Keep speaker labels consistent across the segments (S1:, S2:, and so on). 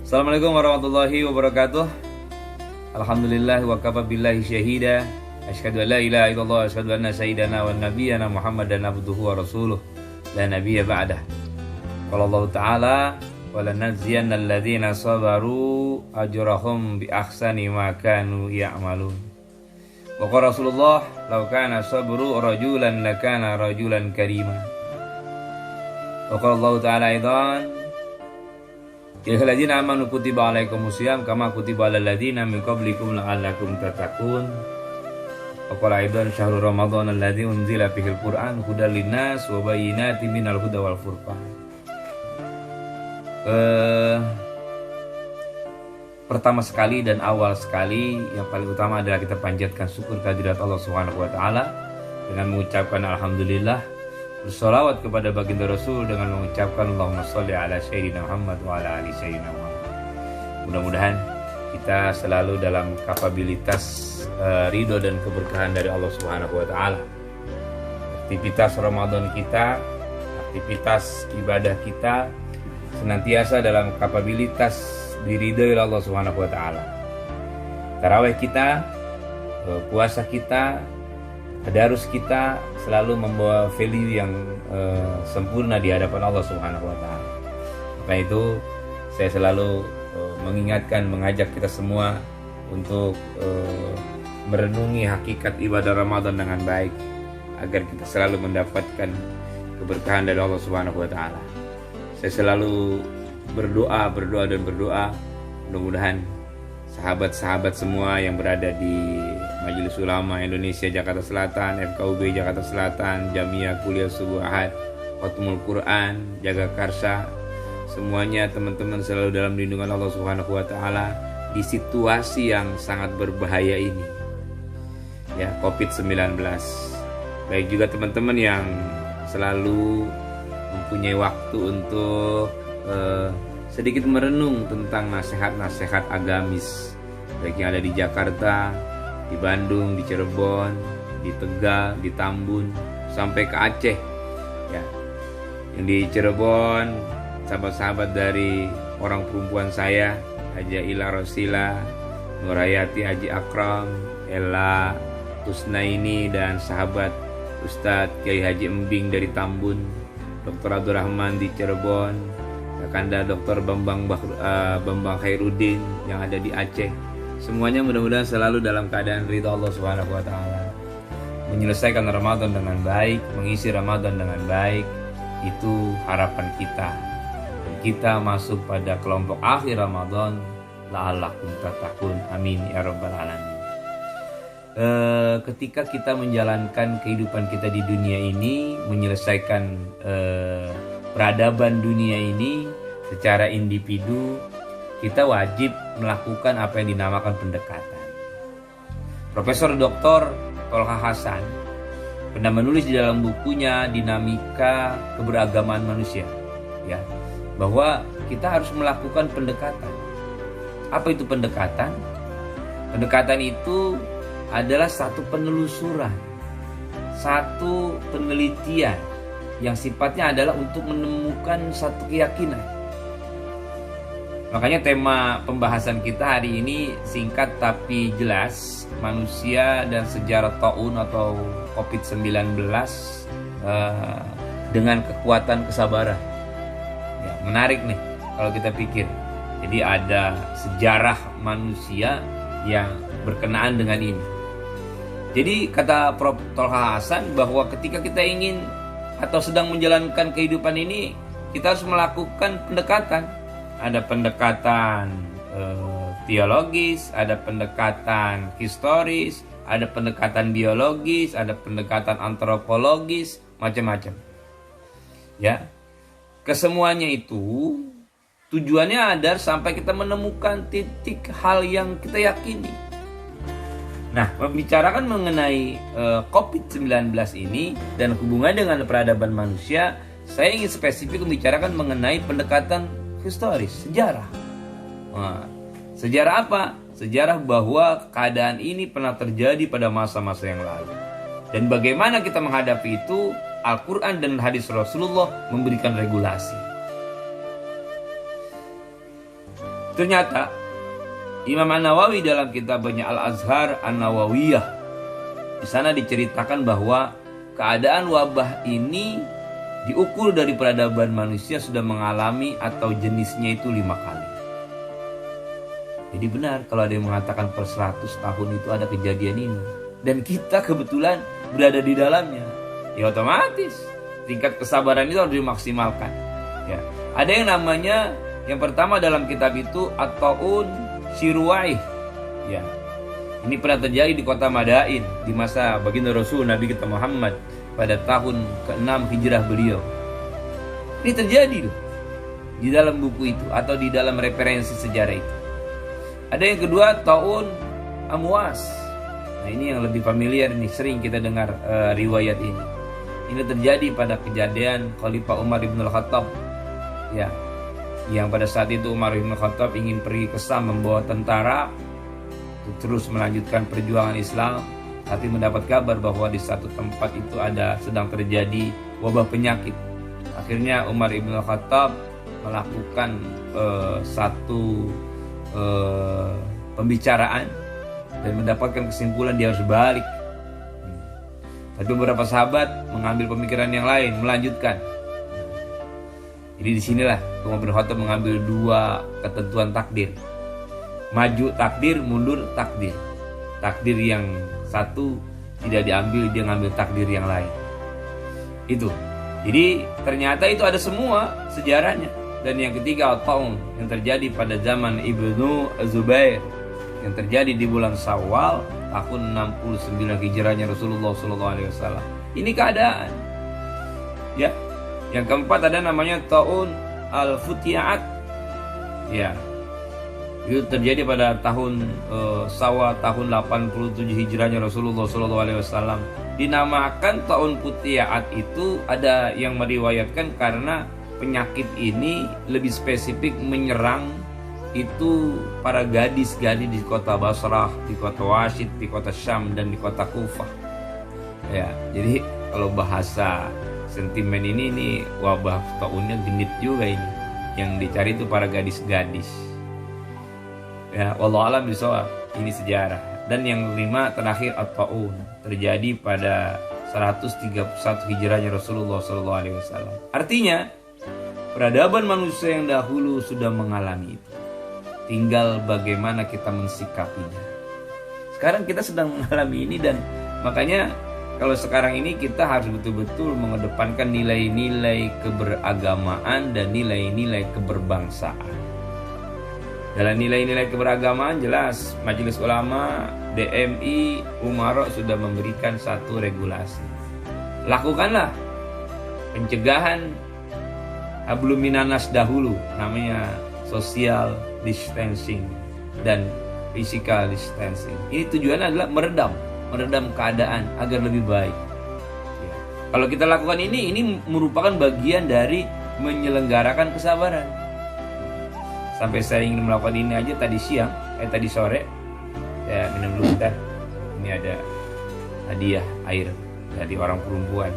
S1: Assalamualaikum warahmatullahi wabarakatuh. Alhamdulillah wa kafa billahi syahida. Asyhadu an la ilaha illallah wa asyhadu anna sayyidana wa nabiyyana Muhammadan abduhu wa rasuluh. La nabiyya ba'dah. Qala Allah Ta'ala wa lanazziyanna alladhina sabaru ajrahum bi ahsani ma kanu ya'malun. Wa qala Rasulullah law kana sabru rajulan lakana rajulan karima. Wa qala Allah Ta'ala aidan ya ayyuhalladzina amanu kutiba alaikumusiyam kama kutiba alal ladzina min qablikum la'allakum tattaqun. Wa qala aidan syahrul ramadhan alladzi unzila fihil qur'an hudal linnas wa bayyinatin minal huda wal furqan. Pertama sekali dan awal sekali yang paling utama adalah kita panjatkan syukur kehadirat Allah Subhanahu wa taala dengan mengucapkan alhamdulillah, bersolawat kepada baginda Rasul dengan mengucapkan Allahumma sholli ala sayyidina Muhammad wa ala ali sayyidina Muhammad. Mudah-mudahan kita selalu dalam kapabilitas ridho dan keberkahan dari Allah Subhanahu wa taala. Aktivitas Ramadan kita, aktivitas ibadah kita senantiasa dalam kapabilitas diridhoi oleh Allah Subhanahu wa taala. Tarawih kita, puasa kita, tadarus kita selalu membawa value yang sempurna di hadapan Allah Subhanahu wa taala. Maka itu saya selalu mengingatkan, mengajak kita semua untuk merenungi hakikat ibadah Ramadan dengan baik agar kita selalu mendapatkan keberkahan dari Allah Subhanahu wa taala. Saya selalu berdoa dan berdoa mudah-mudahan sahabat-sahabat semua yang berada di Majelis Ulama Indonesia Jakarta Selatan, FKUB Jakarta Selatan, Jamiah Kuliah Subuh Ahad, Khatmul Quran, Jagakarsa, semuanya teman-teman selalu dalam lindungan Allah Subhanahu wa taala di situasi yang sangat berbahaya ini. Ya, COVID-19. Baik juga teman-teman yang selalu mempunyai waktu untuk sedikit merenung tentang nasihat-nasihat agamis, baik yang ada di Jakarta, di Bandung, di Cirebon, di Tegal, di Tambun, sampai ke Aceh. Ya, yang di Cirebon, sahabat-sahabat dari orang perempuan saya, Haji Ila Rosila, Nurayati Haji Akram, Ella Tusnaini, dan sahabat Ustadz Kiai Haji Embing dari Tambun, Dr. Abdurrahman di Cirebon, Kakanda Dr. Bambang Khairuddin yang ada di Aceh. Semuanya mudah-mudahan selalu dalam keadaan ridha Allah Subhanahu wa taala. Menyelesaikan Ramadan dengan baik, mengisi Ramadan dengan baik, itu harapan kita. Dan kita masuk pada kelompok akhir Ramadan, la'allakum tattaqun. Amin ya rabbal alamin. Ketika kita menjalankan kehidupan kita di dunia ini, menyelesaikan peradaban dunia ini secara individu, kita wajib melakukan apa yang dinamakan pendekatan. Profesor Dr. Tolha Hasan pernah menulis di dalam bukunya Dinamika Keberagaman Manusia, ya, bahwa kita harus melakukan pendekatan. Apa itu pendekatan? Pendekatan itu adalah satu penelusuran, satu penelitian yang sifatnya adalah untuk menemukan satu keyakinan. Makanya tema pembahasan kita hari ini singkat tapi jelas, manusia dan sejarah taun atau COVID-19 dengan kekuatan kesabaran. Ya, menarik nih kalau kita pikir. Jadi ada sejarah manusia yang berkenaan dengan ini. Jadi kata Prof. Tolha Hasan bahwa ketika kita ingin atau sedang menjalankan kehidupan ini, kita harus melakukan pendekatan. Ada pendekatan teologis, ada pendekatan historis, ada pendekatan biologis, ada pendekatan antropologis, macam-macam. Ya, kesemuanya itu tujuannya agar sampai kita menemukan titik hal yang kita yakini. Nah, membicarakan mengenai COVID-19 ini dan hubungannya dengan peradaban manusia, saya ingin spesifik membicarakan mengenai pendekatan historis, sejarah. Nah, sejarah apa? Sejarah bahwa keadaan ini pernah terjadi pada masa-masa yang lalu. Dan bagaimana kita menghadapi itu, Al-Quran dan hadis Rasulullah memberikan regulasi. Ternyata Imam An-Nawawi dalam kitabnya Al-Azhar An-Nawawiyah, di sana diceritakan bahwa keadaan wabah ini diukur dari peradaban manusia sudah mengalami atau jenisnya itu 5 kali. Jadi benar kalau ada yang mengatakan per 100 tahun itu ada kejadian ini, dan kita kebetulan berada di dalamnya, ya otomatis tingkat kesabaran itu harus dimaksimalkan. Ya, ada yang namanya, yang pertama dalam kitab itu At-Ta'un Syirwaih. Ya, ini pernah terjadi di kota Madain di masa baginda Rasul Nabi kita Muhammad pada tahun ke-6 hijrah beliau. Ini terjadi loh di dalam buku itu atau di dalam referensi sejarah itu. Ada yang kedua Ta'un Amwas. Nah, ini yang lebih familiar nih, sering kita dengar riwayat ini. Ini terjadi pada kejadian Khalifah Umar bin Khattab. Ya, yang pada saat itu Umar bin Khattab ingin pergi ke Syam membawa tentara untuk terus melanjutkan perjuangan Islam, tapi mendapat kabar bahwa di satu tempat itu sedang terjadi wabah penyakit. Akhirnya Umar bin Khattab melakukan satu pembicaraan dan mendapatkan kesimpulan dia harus balik. Tapi beberapa sahabat mengambil pemikiran yang lain, melanjutkan. Jadi disinilah Umar bin Khattab mengambil 2 ketentuan takdir. Maju takdir, mundur takdir. Takdir yang satu tidak diambil, dia ngambil takdir yang lain. Itu. Jadi ternyata itu ada semua sejarahnya. Dan yang ketiga At-Ta'un yang terjadi pada zaman Ibnu Zubair, yang terjadi di bulan Syawal tahun 69 hijrahnya Rasulullah SAW. Ini keadaan. Ya. Yang keempat ada namanya Ta'un Al-Futiyat. Ya. Itu terjadi pada tahun Syawal tahun 87 hijrahnya Rasulullah SAW. Dinamakan Ta'un Futiyat itu ada yang meriwayatkan karena penyakit ini lebih spesifik menyerang itu para gadis-gadis di kota Basrah, di kota Wasid, di kota Syam, dan di kota Kufah. Ya, jadi kalau bahasa sentimen ini wabah Ta'unnya genit juga ini. Yang dicari itu para gadis-gadis. Ya, wallahu a'lam bishawab. Ini sejarah. Dan yang kelima terakhir At-Ta'un terjadi pada 131 hijrahnya Rasulullah SAW. Artinya peradaban manusia yang dahulu sudah mengalami itu. Tinggal bagaimana kita mensikapinya. Sekarang kita sedang mengalami ini, dan makanya kalau sekarang ini kita harus betul-betul mengedepankan nilai-nilai keberagamaan dan nilai-nilai keberbangsaan. Dalam nilai-nilai keberagamaan jelas Majelis Ulama, DMI, Umarok sudah memberikan satu regulasi. Lakukanlah pencegahan hablum minanas dahulu, namanya social distancing dan physical distancing. Ini tujuannya adalah meredam keadaan agar lebih baik. Ya. Kalau kita lakukan ini merupakan bagian dari menyelenggarakan kesabaran. Sampai saya ingin melakukan ini aja tadi sore saya minum dulu bentar. Ini ada hadiah air dari orang perempuan.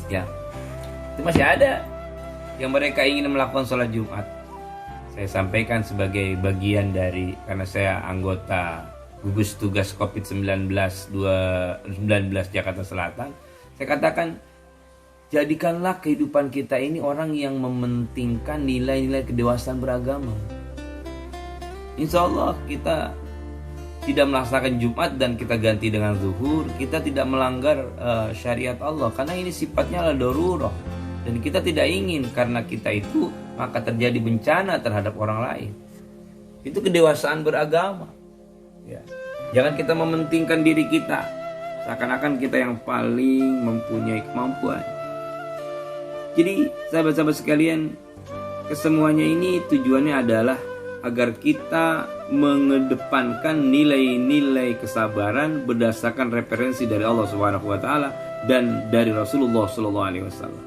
S1: Ya, itu masih ada yang mereka ingin melakukan sholat Jumat. Saya sampaikan sebagai bagian dari, karena saya anggota gugus tugas COVID-19 Jakarta Selatan. Saya katakan, jadikanlah kehidupan kita ini orang yang mementingkan nilai-nilai kedewasaan beragama. Insya Allah kita tidak melaksanakan Jumat dan kita ganti dengan zuhur, kita tidak melanggar syariat Allah, karena ini sifatnya adalah darurah, dan kita tidak ingin karena kita itu maka terjadi bencana terhadap orang lain. Itu kedewasaan beragama. Ya. Jangan kita mementingkan diri kita seakan-akan kita yang paling mempunyai kemampuan. Jadi sahabat-sahabat sekalian, kesemuanya ini tujuannya adalah agar kita mengedepankan nilai-nilai kesabaran berdasarkan referensi dari Allah Subhanahu wa taala dan dari Rasulullah sallallahu alaihi wasallam.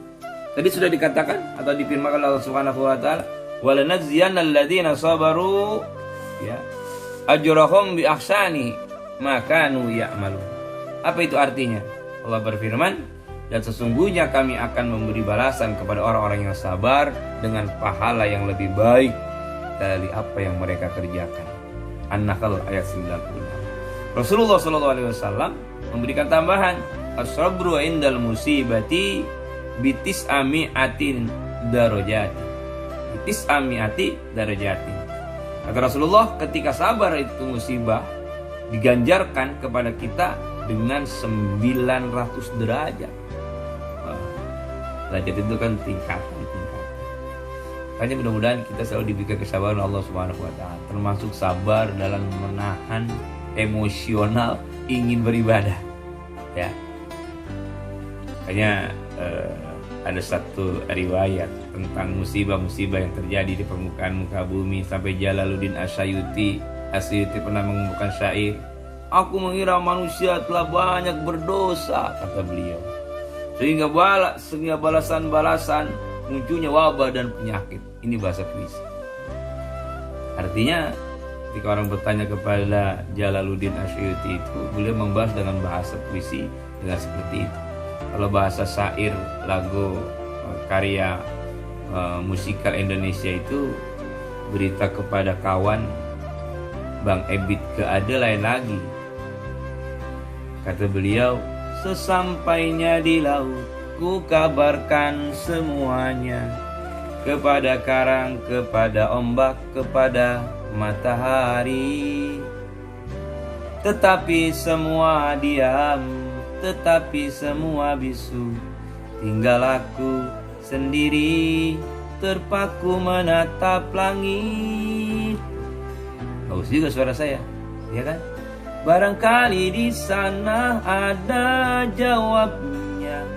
S1: Tadi sudah dikatakan atau difirmankan Allah Subhanahu wa taala, "Walanajziyannal ladzina sabaru ya ajrahum bi ahsani ma kanu ya'malun." Apa itu artinya? Allah berfirman, dan sesungguhnya kami akan memberi balasan kepada orang-orang yang sabar dengan pahala yang lebih baik dari apa yang mereka kerjakan. An-Nahl ayat 96. Rasulullah SAW memberikan tambahan, as-sabru indal musibati bitis ami'atin darajati. Bitis ami'ati darajati. Kata Rasulullah, ketika sabar itu musibah diganjarkan kepada kita dengan 900 derajat. Derajat itu kan tingkatan. Hanya mudah-mudahan kita selalu diberikan kesabaran Allah Subhanahu wa taala, termasuk sabar dalam menahan emosional ingin beribadah. Ya. Hanya ada satu riwayat tentang musibah-musibah yang terjadi di permukaan muka bumi sampai Jalaluddin Asyuyuti pernah mengumpulkan syair, aku mengira manusia telah banyak berdosa, kata beliau, sehingga balasan-balasan munculnya wabah dan penyakit. Ini bahasa puisi. Artinya ketika orang bertanya kepada Jalaluddin Asyuyuti itu, beliau membahas dengan bahasa puisi dengan seperti itu. Kalau bahasa syair, lagu, karya musikal Indonesia itu, berita kepada kawan Bang Ebit keada lain lagi. Kata beliau, sesampainya di laut ku kabarkan semuanya, kepada karang, kepada ombak, kepada matahari. Tetapi semua diam, tetapi semua bisu, tinggal aku sendiri terpaku menatap langit. Bagus juga suara saya, ya kan? Barangkali di sana ada jawabnya,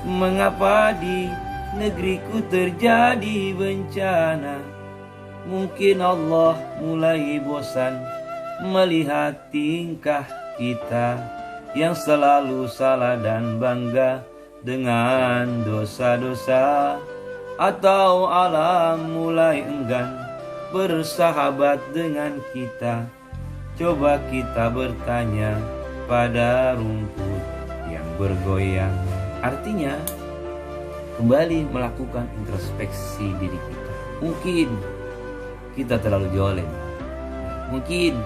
S1: mengapa di negeriku terjadi bencana. Mungkin Allah mulai bosan melihat tingkah kita yang selalu salah dan bangga dengan dosa-dosa, atau alam mulai enggan bersahabat dengan kita. Coba kita bertanya pada rumput yang bergoyang. Artinya kembali melakukan introspeksi diri kita. Mungkin kita terlalu zalim, mungkin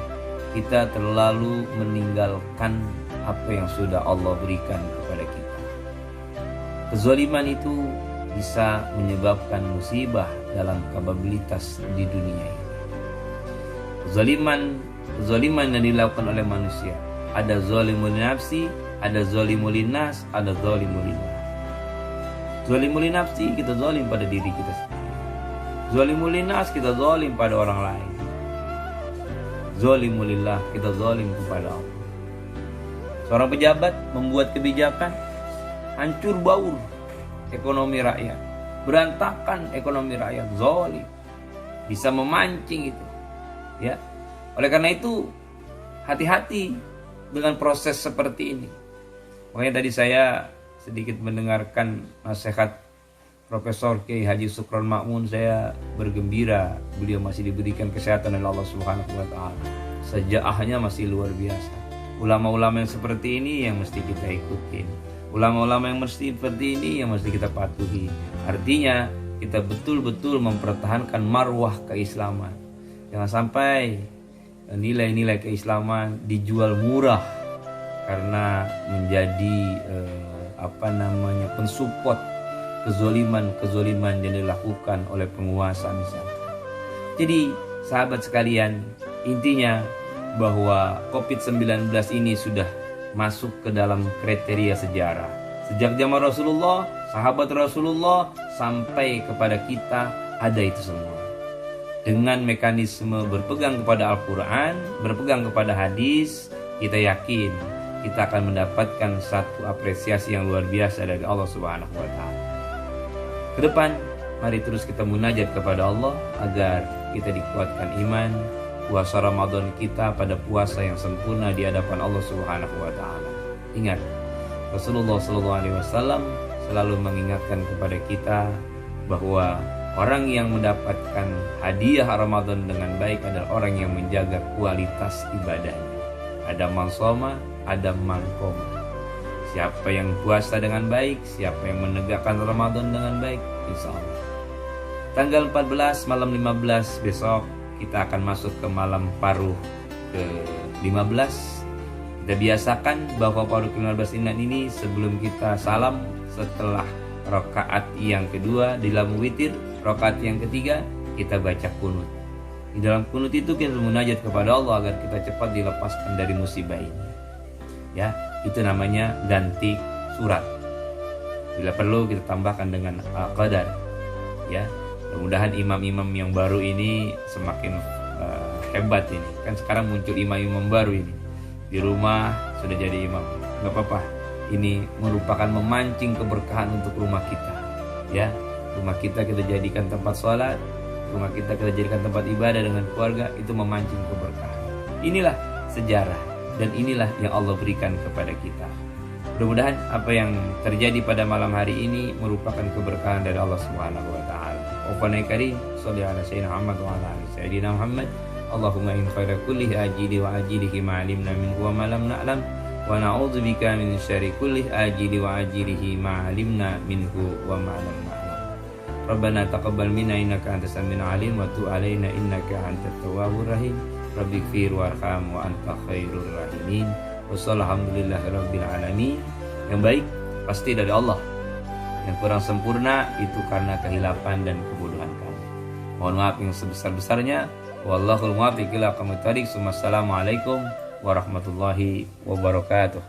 S1: kita terlalu meninggalkan apa yang sudah Allah berikan kepada kita. Kezaliman itu bisa menyebabkan musibah dalam kapabilitas di dunia ini. Kezaliman yang dilakukan oleh manusia, ada zalimul nafsi, ada zalimul linnas, ada zalimul lillah. Zalimul nafsi, kita zalim pada diri kita sendiri. Zalimul linnas, kita zalim pada orang lain. Zalimul lillah, kita zalim kepada Allah. Seorang pejabat membuat kebijakan, hancur baur ekonomi rakyat, berantakan ekonomi rakyat, zalim, bisa memancing itu, ya. Oleh karena itu hati-hati dengan proses seperti ini. Makanya tadi saya sedikit mendengarkan nasihat Profesor Kiai Haji Sukron Ma'mun, saya bergembira beliau masih diberikan kesehatan oleh Allah Subhanahu wa taala. Sejarahnya masih luar biasa. Ulama-ulama yang seperti ini yang mesti kita ikutin. Ulama-ulama yang mesti seperti ini yang mesti kita patuhi. Artinya kita betul-betul mempertahankan marwah keislaman. Jangan sampai nilai-nilai keislaman dijual murah karena menjadi pensupport kezoliman yang dilakukan oleh penguasa misalnya. Jadi sahabat sekalian, intinya bahwa COVID-19 ini sudah masuk ke dalam kriteria sejarah. Sejak zaman Rasulullah, sahabat Rasulullah, sampai kepada kita ada itu semua. Dengan mekanisme berpegang kepada Al-Quran, berpegang kepada hadis, kita yakin kita akan mendapatkan satu apresiasi yang luar biasa dari Allah Subhanahu wa taala. Ke depan, mari terus kita munajat kepada Allah agar kita dikuatkan iman, puasa Ramadan kita pada puasa yang sempurna di hadapan Allah Subhanahu wa taala. Ingat, Rasulullah SAW selalu mengingatkan kepada kita bahwa orang yang mendapatkan hadiah Ramadan dengan baik adalah orang yang menjaga kualitas ibadahnya. Ada man shoma, ada man qoma. Siapa yang puasa dengan baik, siapa yang menegakkan Ramadan dengan baik, insya Allah. Tanggal 14 malam 15 besok kita akan masuk ke malam paruh ke 15. Kita biasakan bahwa paruh ke 15 ini sebelum kita salam, setelah rakaat yang kedua di dalam witir, rakaat yang ketiga kita baca kunut. Di dalam kunut itu kita munajat kepada Allah agar kita cepat dilepaskan dari musibah ini. Ya, itu namanya ganti surat. Bila perlu kita tambahkan dengan al-qadar. Ya, mudah-mudahan imam-imam yang baru ini semakin hebat ini. Kan sekarang muncul imam-imam baru ini. Di rumah sudah jadi imam. Gak apa-apa. Ini merupakan memancing keberkahan untuk rumah kita. Ya, rumah kita jadikan tempat sholat. Rumah kita jadikan tempat ibadah dengan keluarga, itu memancing keberkahan. Inilah sejarah dan inilah yang Allah berikan kepada kita. Mudah-mudahan apa yang terjadi pada malam hari ini merupakan keberkahan dari Allah Subhanahu wa taala. Rabbana karim, shalli ala sayyidina Muhammad wa ala ali sayyidina Muhammad. Allahumma in khaira kulli ajili wa ajilihi ma alimna minhu wa ma lam na'lam wa na'udzubika min syarri kulli ajili wa ajilihi ma alimna minhu wa ma lam na'lam. Rabbana taqabbal minna innaka antas samiul alim wa tub alaina innaka antat tawwabur rahim. Rabbighfir warham wa anta khairur rahimin. Wassalhamdulillahirabbil alamin. Yang baik pasti dari Allah. Yang kurang sempurna itu karena kehilapan dan kebodohan kami. Mohon maaf yang sebesar-besarnya. Wallahul muwaffiq ila aqwamit thoriq. Wassalamualaikum warahmatullahi wabarakatuh.